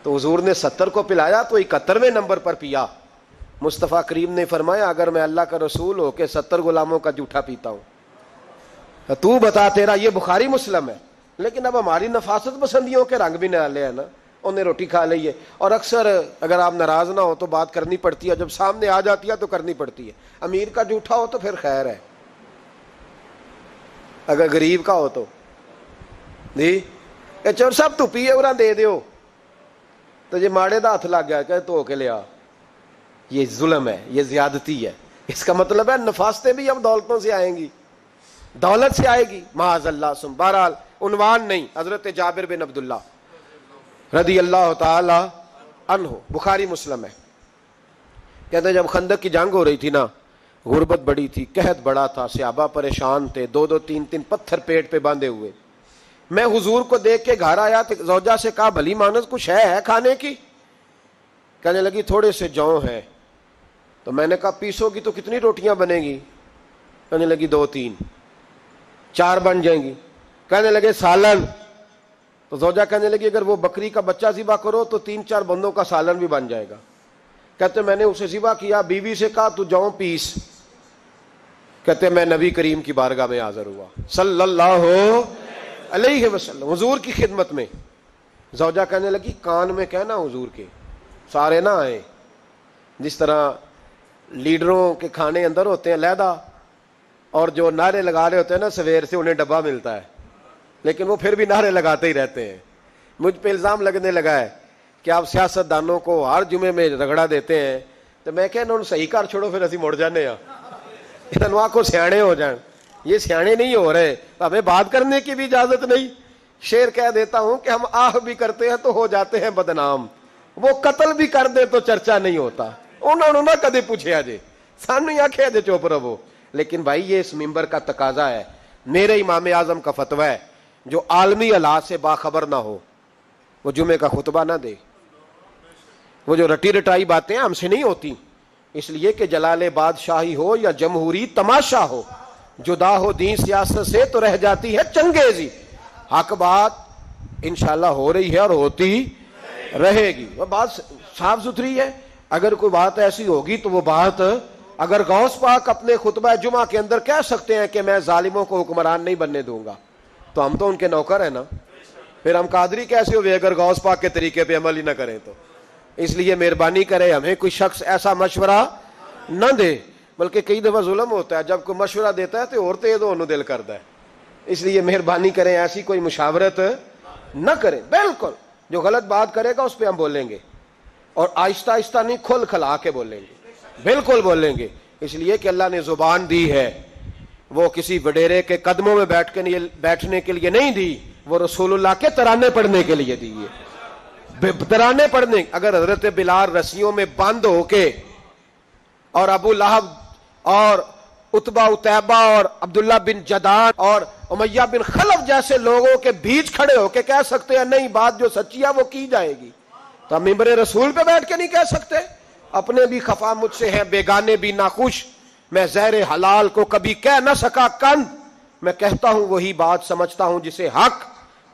تو حضور نے 70 کو پلایا تو 71ویں نمبر پر پیا۔ مصطفیٰ کریم نے فرمایا اگر میں اللہ کا رسول ہو کے 70 غلاموں کا جھوٹا پیتا ہوں تو بتا، تیرا یہ بخاری مسلم ہے۔ لیکن اب ہماری نفاست پسندیوں کے رنگ بھی نالے ہیں نا، انہیں روٹی کھا لئیے، اور اکثر اگر آپ ناراض نہ ہو تو بات کرنی پڑتی ہے، جب سامنے آ جاتی ہے تو کرنی پڑتی ہے۔ امیر کا جھوٹا ہو تو پھر خیر ہے، اگر غریب کا ہو تو جی چور صاحب تو پیے اور دے دیو تو یہ ماڑے دا ہاتھ لگ گیا کہ تو کے لیا، یہ ظلم ہے، یہ زیادتی ہے۔ اس کا مطلب ہے نفاستیں بھی اب دولتوں سے آئیں گی، دولت سے آئے گی، معاذ اللہ۔ بہرحال عنوان نہیں، حضرت جابر بن عبداللہ رضی اللہ تعالی عنہ، بخاری مسلم ہے، کہتے ہیں جب خندق کی جنگ ہو رہی تھی نا، غربت بڑی تھی، قحط بڑا تھا، صحابہ پریشان تھے، 2-2 3-3 پتھر پیٹ پہ باندھے ہوئے۔ میں حضور کو دیکھ کے گھر آیا تو زوجہ سے کہا بھلی مانس کچھ ہے کھانے کی؟ کہنے لگی تھوڑے سے جوں ہیں۔ تو میں نے کہا پیسو گی تو کتنی روٹیاں بنے گی؟ کہنے لگی 2-3، 4 بن جائیں گی۔ کہنے لگے سالن، تو زوجہ کہنے لگی اگر وہ بکری کا بچہ ذبح کرو تو 3-4 بندوں کا سالن بھی بن جائے گا۔ کہتے میں نے اسے ذبح کیا، بیوی سے کہا تو جوں پیس۔ کہتے میں نبی کریم کی بارگاہ میں حاضر ہوا صلی اللہ علیہ وسلم، حضور کی خدمت میں۔ زوجہ کہنے لگی کان میں کہنا حضور کے سارے نہ آئے، جس طرح لیڈروں کے کھانے اندر ہوتے ہیں علیحدہ، اور جو نعرے لگا رہے ہوتے ہیں نا سویر سے انہیں ڈبہ ملتا ہے، لیکن وہ پھر بھی نعرے لگاتے ہی رہتے ہیں۔ مجھ پہ الزام لگنے لگا ہے کہ آپ سیاست دانوں کو ہر جمعے میں رگڑا دیتے ہیں، تو میں کہنا انہوں صحیح کر چھوڑو پھر اسی مڑ جانے ہاں، انہوں کو سیانے ہو جائیں۔ یہ سیانے نہیں ہو رہے، ہمیں بات کرنے کی بھی اجازت نہیں۔ شعر کہہ دیتا ہوں کہ ہم آہ بھی کرتے ہیں تو ہو جاتے ہیں بدنام، وہ قتل بھی کر دے تو چرچا نہیں ہوتا۔ انہوں نے نہ کدے پوچھے جے، سانو ہی آکھے جے چپ رہو۔ لیکن بھائی یہ اس ممبر کا تقاضا ہے، میرے امام اعظم کا فتویٰ ہے، جو عالمی حالات سے باخبر نہ ہو وہ جمعے کا خطبہ نہ دے۔ وہ جو رٹی رٹائی باتیں ہم سے نہیں ہوتی، اس لیے کہ جلال بادشاہی ہو یا جمہوری تماشا ہو، جدا ہو دین سیاست سے تو رہ جاتی ہے چنگیزی۔ حق بات انشاءاللہ ہو رہی ہے اور ہوتی رہے گی. وہ بات صاف ستھری ہے. اگر کوئی بات ایسی ہوگی تو وہ بات اگر غوث پاک اپنے خطبہ جمعہ کے اندر کہہ سکتے ہیں کہ میں ظالموں کو حکمران نہیں بننے دوں گا, تو ہم تو ان کے نوکر ہیں نا. پھر ہم قادری کیسے ہوئے اگر غوث پاک کے طریقے پہ عمل ہی نہ کریں تو. اس لیے مہربانی کرے ہمیں کوئی شخص ایسا مشورہ نہ دے. بلکہ کئی دفعہ ظلم ہوتا ہے, جب کوئی مشورہ دیتا ہے تو اور تیز ہونے دل کرتا ہے. اس لیے مہربانی کریں ایسی کوئی مشاورت نہ کریں. بالکل جو غلط بات کرے گا اس پہ ہم بولیں گے, اور آہستہ آہستہ نہیں, کھل کھلا کے بولیں گے, بالکل بولیں گے. اس لیے کہ اللہ نے زبان دی ہے, وہ کسی وڈیرے کے قدموں میں بیٹھنے کے لیے نہیں دی, وہ رسول اللہ کے ترانے پڑھنے کے لیے دی ہے. ترانے پڑھنے. اگر حضرت بلال رسیوں میں بند ہو کے اور ابو لہب اور عتبہ اتیبہ اور عبداللہ بن جدان اور امیہ بن خلف جیسے لوگوں کے بیچ کھڑے ہو کے کہہ سکتے ہیں نہیں بات جو سچی ہے وہ کی جائے گی, تو ہم ممبر رسول پہ بیٹھ کے نہیں کہہ سکتے؟ اپنے بھی خفا مجھ سے ہیں, بیگانے بھی ناخوش, میں زہر حلال کو کبھی کہہ نہ سکا کند, میں کہتا ہوں وہی بات سمجھتا ہوں جسے حق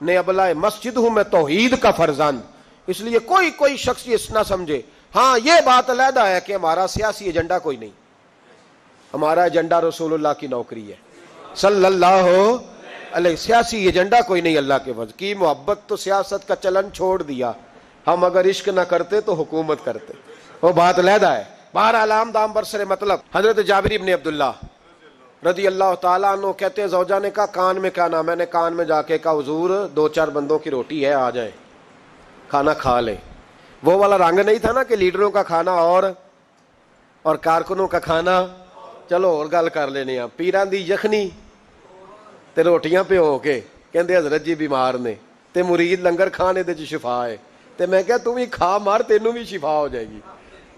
نے ابلائے مسجد ہوں میں توحید کا فرزند. اس لیے کوئی شخص یہ نہ سمجھے. ہاں یہ بات علیحدہ ہے کہ ہمارا سیاسی ایجنڈا کوئی نہیں, ہمارا ایجنڈا رسول اللہ کی نوکری ہے صلی اللہ علیہ. سیاسی ایجنڈا کوئی نہیں. اللہ کے فضل کی محبت تو سیاست کا چلن چھوڑ دیا, ہم اگر عشق نہ کرتے تو حکومت کرتے, وہ بات علیحدہ ہے. بہرحال عام دام برسر مطلب حضرت جابر بن عبداللہ رضی اللہ تعالیٰ عنہ کہتے ہیں زوجہ نے کہا کان میں کیا نام, میں نے کان میں جا کے کہا حضور 2-4 بندوں کی روٹی ہے, آ جائیں کھانا کھا لیں. وہ والا رنگ نہیں تھا نا کہ لیڈروں کا کھانا اور کارکنوں کا کھانا چلو اور گل کر لینے. پیران دی یخنی تے روٹیاں پہ ہو کے کہندے حضرت جی بیمار نے تے مرید لنگر کھانے دے شفا ہے, تے میں کہا تم ہی کھا مار تینوں بھی شفا ہو جائے گی,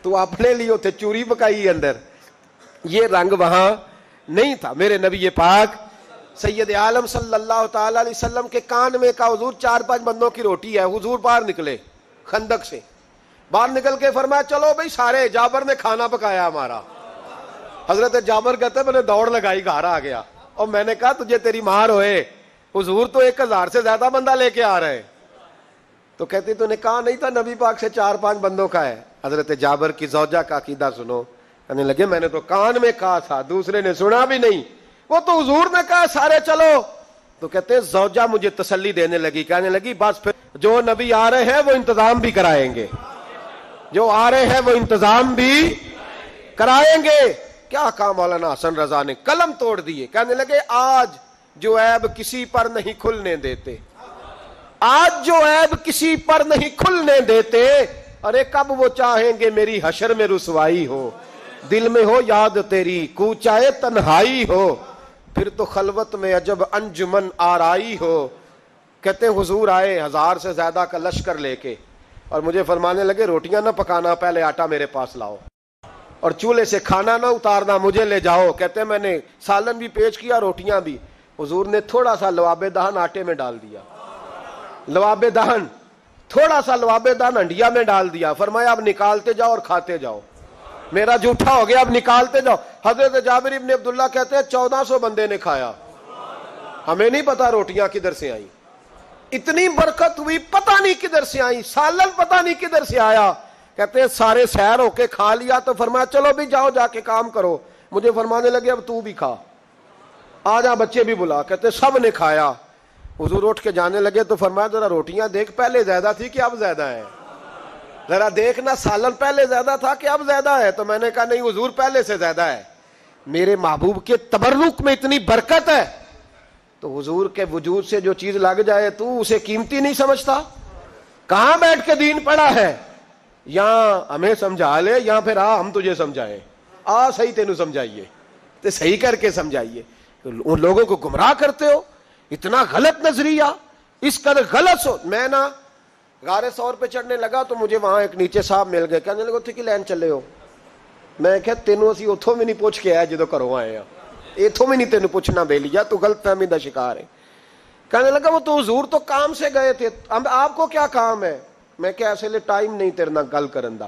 تو اپنے لیے اتنے چوری پکائی اندر. یہ رنگ وہاں نہیں تھا. میرے نبی پاک سید عالم صلی اللہ تعالی علیہ وسلم کے کان میں کہا حضور 4-5 بندوں کی روٹی ہے. حضور باہر نکلے خندق سے, باہر نکل کے فرمایا چلو بھائی سارے, جابر نے کھانا پکایا ہمارا. حضرت جابر کہتے میں نے دوڑ لگائی, گھر آ گیا, اور میں نے کہا تجھے تیری مار ہوئے, حضور تو 1000 سے زیادہ بندہ لے کے آ رہے. تو کہتی تو نے کہا نہیں تھا نبی پاک سے 4-5 بندوں کا ہے. حضرت جابر کی زوجہ کا عقیدہ سنو, کہنے لگے میں نے تو کان میں کہا تھا, دوسرے نے سنا بھی نہیں, وہ تو حضور نے کہا سارے چلو. تو کہتے زوجہ مجھے تسلی دینے لگی, کہنے لگی بس پھر جو نبی آ رہے ہیں وہ انتظام بھی کرائیں گے, جو آ رہے ہیں وہ انتظام بھی کرائیں گے. کیا کہا مولانا حسن رضا نے, قلم توڑ دیے. کہنے لگے آج جو عیب کسی پر نہیں کھلنے دیتے, آج جو عیب کسی پر نہیں کھلنے دیتے, ارے کب وہ چاہیں گے میری حشر میں رسوائی ہو, دل میں ہو یاد تیری کوچائے تنہائی ہو, پھر تو خلوت میں عجب انجمن آرائی ہو. کہتے حضور آئے 1000 سے زیادہ کا لشکر لے کے, اور مجھے فرمانے لگے روٹیاں نہ پکانا, پہلے آٹا میرے پاس لاؤ, اور چولہے سے کھانا نہ اتارنا, مجھے لے جاؤ. کہتے میں نے سالن بھی پیش کیا, روٹیاں بھی. حضور نے تھوڑا سا لواب دہن آٹے میں ڈال دیا, لواب دہن, تھوڑا سا لواب دہن ہنڈیا میں ڈال دیا. فرمایا اب نکالتے جاؤ اور کھاتے جاؤ, میرا جھوٹا ہو گیا, اب نکالتے جاؤ. حضرت جابر بن عبداللہ کہتے ہیں 1400 بندے نے کھایا, ہمیں نہیں پتا روٹیاں کدھر سے آئیں, اتنی برکت ہوئی پتہ نہیں کدھر سے آئی, سالن پتہ نہیں کدھر سے آیا. کہتے ہیں سارے سیر ہو کے کھا لیا, تو فرمایا چلو بھی جاؤ جا کے کام کرو. مجھے فرمانے لگے اب تو بھی کھا, آ جا بچے بھی بلا. کہتے سب نے کھایا. حضور اٹھ کے جانے لگے تو فرمایا ذرا روٹیاں دیکھ, پہلے زیادہ تھی کہ اب زیادہ ہے, ذرا دیکھنا سالن پہلے زیادہ تھا کہ اب زیادہ ہے. تو میں نے کہا نہیں حضور پہلے سے زیادہ ہے. میرے محبوب کے تبرک میں اتنی برکت ہے, تو حضور کے وجود سے جو چیز لگ جائے تو اسے قیمتی نہیں سمجھتا. کہاں بیٹھ کے دین پڑا ہے, یہاں ہمیں سمجھا لے, یہاں پھر ہم تجھے سمجھائیں, صحیح تینوں سمجھائیے, تو صحیح کر کے سمجھائیے. ان لوگوں کو گمراہ کرتے ہو, اتنا غلط نظریہ, اس قدر غلط ہو. میں نا غار ثور پہ چڑھنے لگا تو مجھے وہاں ایک نیچے صاحب مل گئے, کہنے لگے اتنے کی لین چلے ہو. میں کہ تینوں اسی اتوں بھی نہیں پوچھ کے آیا جدو گھروں آئے ہیں, اتوں بھی نہیں تینوں پوچھنا بے لیا, تو غلط فہمی دا شکار ہے. کہنے لگا وہ تو حضور تو کام سے گئے تھے, اب آپ کو کیا کام ہے. میں کہ ایسے لئے ٹائم نہیں تیرے نال گل کرن دا,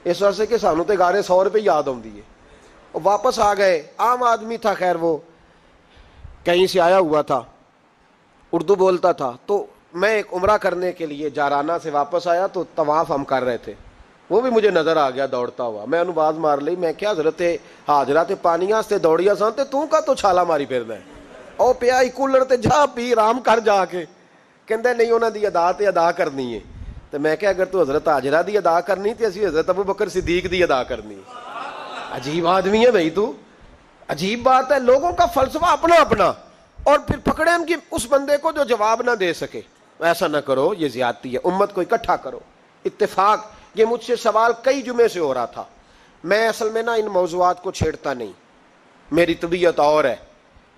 اس وجہ سے کہ سانوں تے غار ثور پہ یاد آندی ہے. واپس آ گئے, عام آدمی تھا, خیر وہ کہیں سے آیا ہوا تھا, اردو بولتا تھا, تو میں ایک عمرہ کرنے کے لیے جارانا سے واپس آیا تو طواف ہم کر رہے تھے, وہ بھی مجھے نظر آ گیا دوڑتا ہوا, میں انہوں باز مار لی, میں کیا حضرت حاجرہ تے پانیاں سے دوڑیا سان تے تو کا تو چھالا ماری پھرنا ہے, او پیا ہی کولر تے جا پی رام کر جا کے, کہندے نہیں انہاں دی ادا تے ادا کرنی ہے. تو میں کہ اگر تو حضرت حاجرہ دی ادا کرنی تے اسی حضرت ابو بکر صدیق دی ادا کرنی ہے. عجیب آدمی ہے بھائی تو, عجیب بات ہے, لوگوں کا فلسفہ اپنا اپنا, اور پھر پکڑے ان کی اس بندے کو جو جواب نہ دے سکے. ایسا نہ کرو, یہ زیادتی ہے, امت کو اکٹھا کرو, اتفاق. یہ مجھ سے سوال کئی جمعے سے ہو رہا تھا, میں اصل میں نا ان موضوعات کو چھیڑتا نہیں, میری طبیعت اور ہے,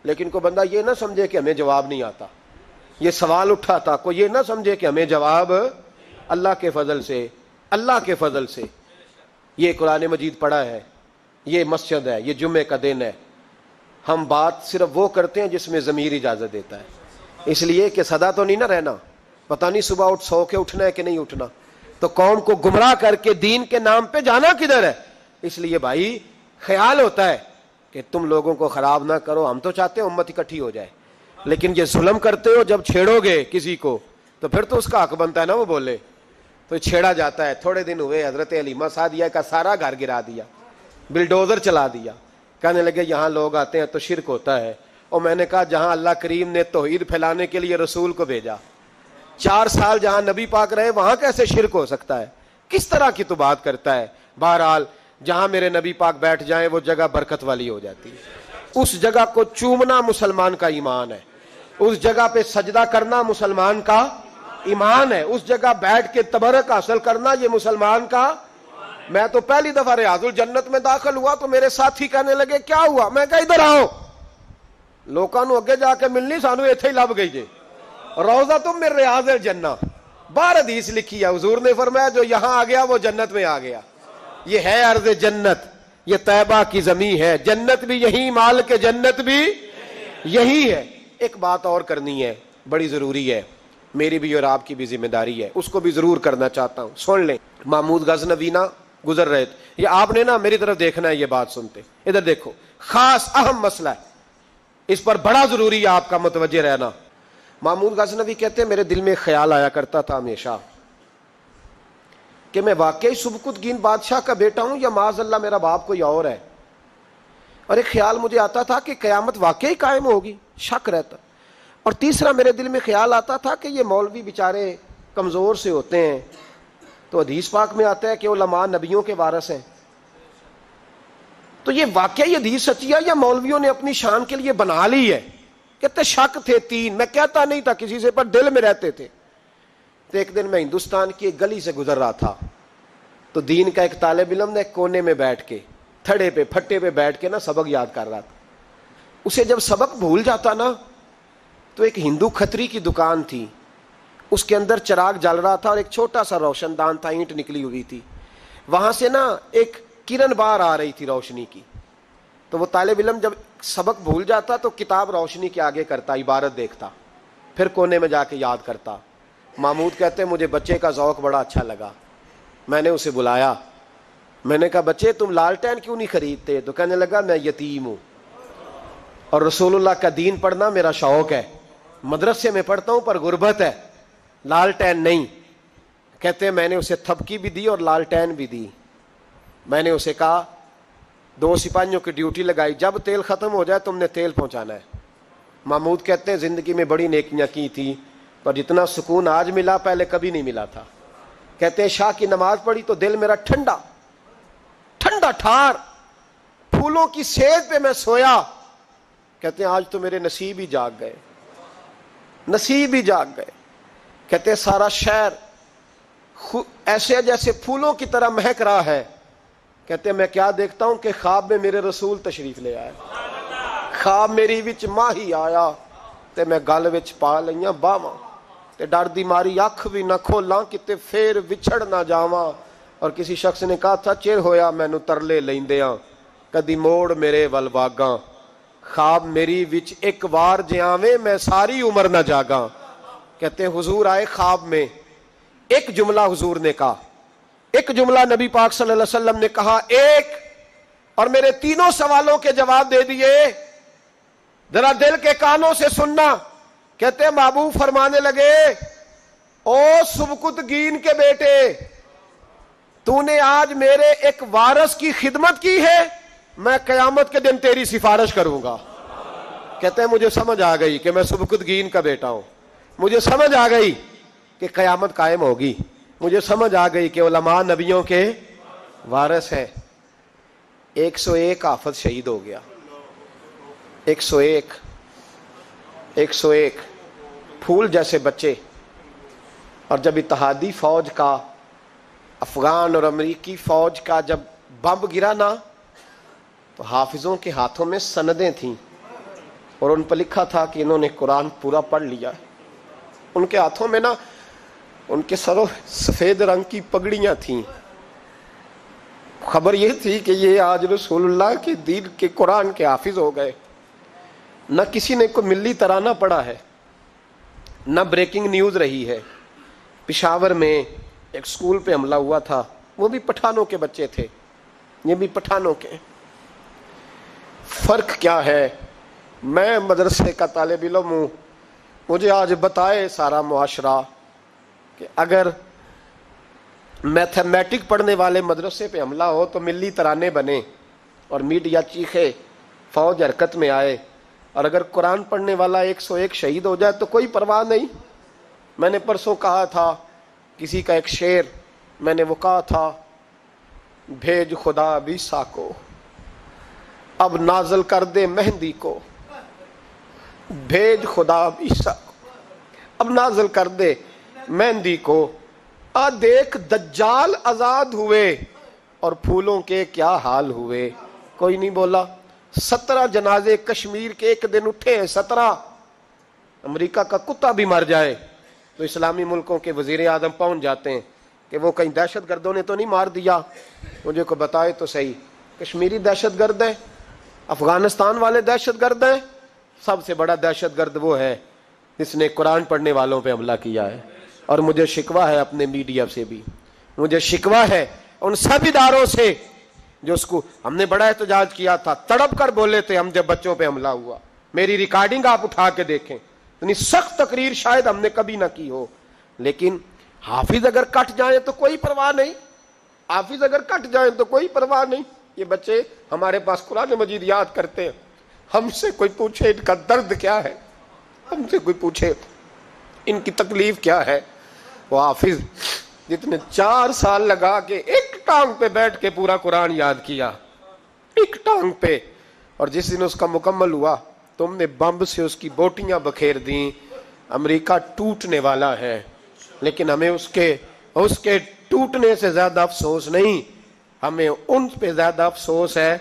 لیکن کوئی بندہ یہ نہ سمجھے کہ ہمیں جواب نہیں آتا. یہ سوال اٹھا تھا, کوئی یہ نہ سمجھے کہ ہمیں جواب اللہ کے فضل سے, اللہ کے فضل سے. یہ قرآن مجید پڑھا ہے, یہ مسجد ہے, یہ جمعے کا دن ہے, ہم بات صرف وہ کرتے ہیں جس میں ضمیر اجازت دیتا ہے, اس لیے کہ سدا تو نہیں نہ رہنا, پتہ نہیں صبح اٹھ سو کے اٹھنا ہے کہ نہیں اٹھنا, تو قوم کو گمراہ کر کے دین کے نام پہ جانا کدھر ہے. اس لیے بھائی خیال ہوتا ہے کہ تم لوگوں کو خراب نہ کرو, ہم تو چاہتے ہیں امت اکٹھی ہو جائے, لیکن یہ ظلم کرتے ہو, جب چھیڑو گے کسی کو تو پھر تو اس کا حق بنتا ہے نا وہ بولے, تو چھیڑا جاتا ہے. تھوڑے دن ہوئے حضرت حلیمہ سعدیہ کا سارا گھر گرا دیا, بلڈوزر چلا دیا, کہنے لگے یہاں لوگ آتے ہیں تو شرک ہوتا ہے. اور میں نے کہا جہاں اللہ کریم نے توحید پھیلانے کے لیے رسول کو بھیجا, 4 سال جہاں نبی پاک رہے, وہاں کیسے شرک ہو سکتا ہے؟ کس طرح کی تو بات کرتا ہے. بہرحال جہاں میرے نبی پاک بیٹھ جائیں وہ جگہ برکت والی ہو جاتی ہے. اس جگہ کو چومنا مسلمان کا ایمان ہے, اس جگہ پہ سجدہ کرنا مسلمان کا ایمان ہے, اس جگہ بیٹھ کے تبرک حاصل کرنا یہ مسلمان کا. میں تو پہلی دفعہ ریاض الجنت میں داخل ہوا تو میرے ساتھی کہنے لگے کیا ہوا, میں کہا ادھر آؤ, لوکاں نو اگے جا کے ملنی, سانو ایتھے ہی لب گئی جے, روضہ تم من ریاض الجنہ. 12 حدیث لکھی ہے, حضور نے فرمایا جو یہاں آ گیا وہ جنت میں آ گیا. یہ ہے ارض جنت, یہ طیبہ کی زمین ہے, جنت بھی یہی, مال کے جنت بھی یہی ہے. ایک بات اور کرنی ہے, بڑی ضروری ہے, میری بھی اور آپ کی بھی ذمہ داری ہے, اس کو بھی ضرور کرنا چاہتا ہوں. سن لیں, محمود غزنوی نا گزر رہے تھے, یہ آپ نے نا میری طرف دیکھنا ہے, یہ بات سنتے ادھر دیکھو, خاص اہم مسئلہ ہے, اس پر بڑا ضروری ہے آپ کا متوجہ رہنا. محمود غزنوی کہتے ہیں میرے دل میں خیال آیا کرتا تھا ہمیشہ کہ میں واقعی سبکتگین بادشاہ کا بیٹا ہوں یا معاذ اللہ میرا باپ کوئی اور ہے. اور ایک خیال مجھے آتا تھا کہ قیامت واقعی قائم ہوگی, شک رہتا. اور تیسرا میرے دل میں خیال آتا تھا کہ یہ مولوی بیچارے کمزور سے ہوتے ہیں, تو حدیث پاک میں آتا ہے کہ علماء نبیوں کے وارث ہیں, تو یہ واقعی حدیث سچی ہے یا مولویوں نے اپنی شان کے لیے بنا لی ہے. کہتے شک تھے 3, میں کہتا نہیں تھا کسی سے, پر دل میں رہتے تھے. تو ایک دن میں ہندوستان کی ایک گلی سے گزر رہا تھا, تو دین کا ایک طالب علم نے ایک کونے میں بیٹھ کے, تھڑے پہ پھٹے پہ بیٹھ کے نا سبق یاد کر رہا تھا. اسے جب سبق بھول جاتا نا, تو ایک ہندو کھتری کی دکان تھی, اس کے اندر چراغ جل رہا تھا اور ایک چھوٹا سا روشن دان تھا, اینٹ نکلی ہوئی تھی, وہاں سے نا ایک کرن باہر آ رہی تھی روشنی کی. تو وہ طالب علم جب سبق بھول جاتا تو کتاب روشنی کے آگے کرتا, عبارت دیکھتا, پھر کونے میں جا کے یاد کرتا. محمود کہتے مجھے بچے کا ذوق بڑا اچھا لگا, میں نے اسے بلایا, میں نے کہا بچے تم لالٹین کیوں نہیں خریدتے؟ تو کہنے لگا میں یتیم ہوں اور رسول اللہ کا دین پڑھنا میرا شوق ہے, مدرسے میں پڑھتا ہوں پر غربت ہے, لالٹین نہیں. کہتے میں نے اسے تھپکی بھی دی اور لالٹین بھی دی. میں نے اسے کہا 2 سپاہیوں کی ڈیوٹی لگائی, جب تیل ختم ہو جائے تم نے تیل پہنچانا ہے. محمود کہتے ہیں زندگی میں بڑی نیکیاں کی تھی, پر جتنا سکون آج ملا پہلے کبھی نہیں ملا تھا. کہتے ہیں شاہ کی نماز پڑھی تو دل میرا ٹھنڈا ٹھنڈا ٹھار, پھولوں کی سیج پہ میں سویا. کہتے ہیں آج تو میرے نصیب ہی جاگ گئے, نصیب ہی جاگ گئے. کہتے ہیں سارا شہر ایسے جیسے پھولوں کی طرح مہک رہا ہے. کہتے ہیں میں کیا دیکھتا ہوں کہ خواب میں میرے رسول تشریف لے آئے, خواب میری وچ ماہی آیا تے میں گل وچ پا لئیاں باواں, تے ڈر دی ماری اکھ بھی نہ کھولاں کتے پھر وچھڑ نہ جاواں. اور کسی شخص نے کہا تھا چر ہویا مینوں ترلے لیندیاں, کدی موڑ میرے ول واگاں, خواب میری وچ ایک وار جیاویں میں ساری عمر نہ جاگاں. کہتے ہیں حضور آئے خواب میں, ایک جملہ حضور نے کہا, ایک جملہ نبی پاک صلی اللہ علیہ وسلم نے کہا ایک, اور میرے 3 سوالوں کے جواب دے دیے. ذرا دل کے کانوں سے سننا. کہتے ہیں محبوب فرمانے لگے او سبکتگین کے بیٹے، تو نے آج میرے ایک وارث کی خدمت کی ہے، میں قیامت کے دن تیری سفارش کروں گا۔ کہتے ہیں مجھے سمجھ آ گئی کہ میں سبکتگین کا بیٹا ہوں، مجھے سمجھ آ گئی کہ قیامت قائم ہوگی، مجھے سمجھ آ گئی کہ علماء نبیوں کے وارث ہیں۔ 101 حافظ شہید ہو گیا، 101 پھول جیسے بچے۔ اور جب اتحادی فوج کا، افغان اور امریکی فوج کا جب بم گرا نا، تو حافظوں کے ہاتھوں میں سندیں تھیں اور ان پر لکھا تھا کہ انہوں نے قرآن پورا پڑھ لیا۔ ان کے ہاتھوں میں نا، ان کے سروں سفید رنگ کی پگڑیاں تھیں۔ خبر یہ تھی کہ یہ آج رسول اللہ کے دین کے قرآن کے حافظ ہو گئے۔ نہ کسی نے کوئی ملی ترانہ پڑھا ہے، نہ بریکنگ نیوز رہی ہے۔ پشاور میں ایک سکول پہ حملہ ہوا تھا، وہ بھی پٹھانوں کے بچے تھے، یہ بھی پٹھانوں کے۔ فرق کیا ہے؟ میں مدرسے کا طالب علم ہوں، مجھے آج بتائے سارا معاشرہ کہ اگر میتھمیٹک پڑھنے والے مدرسے پہ حملہ ہو تو ملی ترانے بنے اور میڈیا چیخے، فوج حرکت میں آئے، اور اگر قرآن پڑھنے والا 101 شہید ہو جائے تو کوئی پرواہ نہیں۔ میں نے پرسوں کہا تھا کسی کا ایک شعر، میں نے وہ کہا تھا، بھیج خدا عیسیٰ کو اب نازل کر دے مہندی کو، بھیج خدا عیسیٰ کو اب نازل کر دے مہندی کو، آ دیکھ دجال آزاد ہوئے اور پھولوں کے کیا حال ہوئے۔ کوئی نہیں بولا۔ 17 جنازے کشمیر کے ایک دن اٹھے ہیں، 17۔ امریکہ کا کتا بھی مر جائے تو اسلامی ملکوں کے وزیر اعظم پہنچ جاتے ہیں کہ وہ کہیں دہشت گردوں نے تو نہیں مار دیا، مجھے کو بتائے تو صحیح۔ کشمیری دہشت گرد ہیں، افغانستان والے دہشت گرد ہیں، سب سے بڑا دہشت گرد وہ ہے جس نے قرآن پڑھنے والوں پہ حملہ کیا ہے۔ اور مجھے شکوہ ہے اپنے میڈیا سے بھی، مجھے شکوہ ہے ان سب اداروں سے جو اس کو، ہم نے بڑا احتجاج کیا تھا، تڑپ کر بولے تھے ہم جب بچوں پہ حملہ ہوا، میری ریکارڈنگ آپ اٹھا کے دیکھیں، اتنی سخت تقریر شاید ہم نے کبھی نہ کی ہو۔ لیکن حافظ اگر کٹ جائیں تو کوئی پرواہ نہیں، حافظ اگر کٹ جائیں تو کوئی پرواہ نہیں۔ یہ بچے ہمارے پاس قرآن مجید یاد کرتے ہیں، ہم سے کوئی پوچھے ان کا درد کیا ہے، ہم سے کوئی پوچھے ان کی تکلیف کیا ہے۔ وہ حافظ جتنے 4 سال لگا کے ایک ٹانگ پہ بیٹھ کے پورا قرآن یاد کیا، ایک ٹانگ پہ، اور جس دن اس کا مکمل ہوا تم نے بمب سے اس کی بوٹیاں بکھیر دیں۔ امریکہ ٹوٹنے والا ہے، لیکن ہمیں اس کے ٹوٹنے سے زیادہ افسوس نہیں، ہمیں ان پہ زیادہ افسوس ہے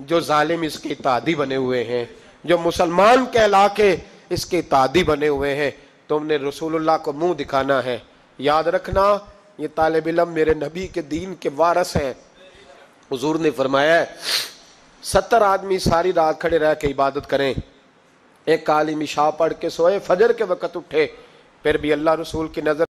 جو ظالم اس کے اتحادی بنے ہوئے ہیں، جو مسلمان کہلا کے اس کے اتحادی بنے ہوئے ہیں۔ تم نے رسول اللہ کو منہ دکھانا ہے۔ یاد رکھنا یہ طالب علم میرے نبی کے دین کے وارث ہیں۔ حضور نے فرمایا ہے 70 آدمی ساری رات کھڑے رہ کے عبادت کریں، ایک عالم عشاء پڑھ کے سوئے، فجر کے وقت اٹھے، پھر بھی اللہ رسول کی نظر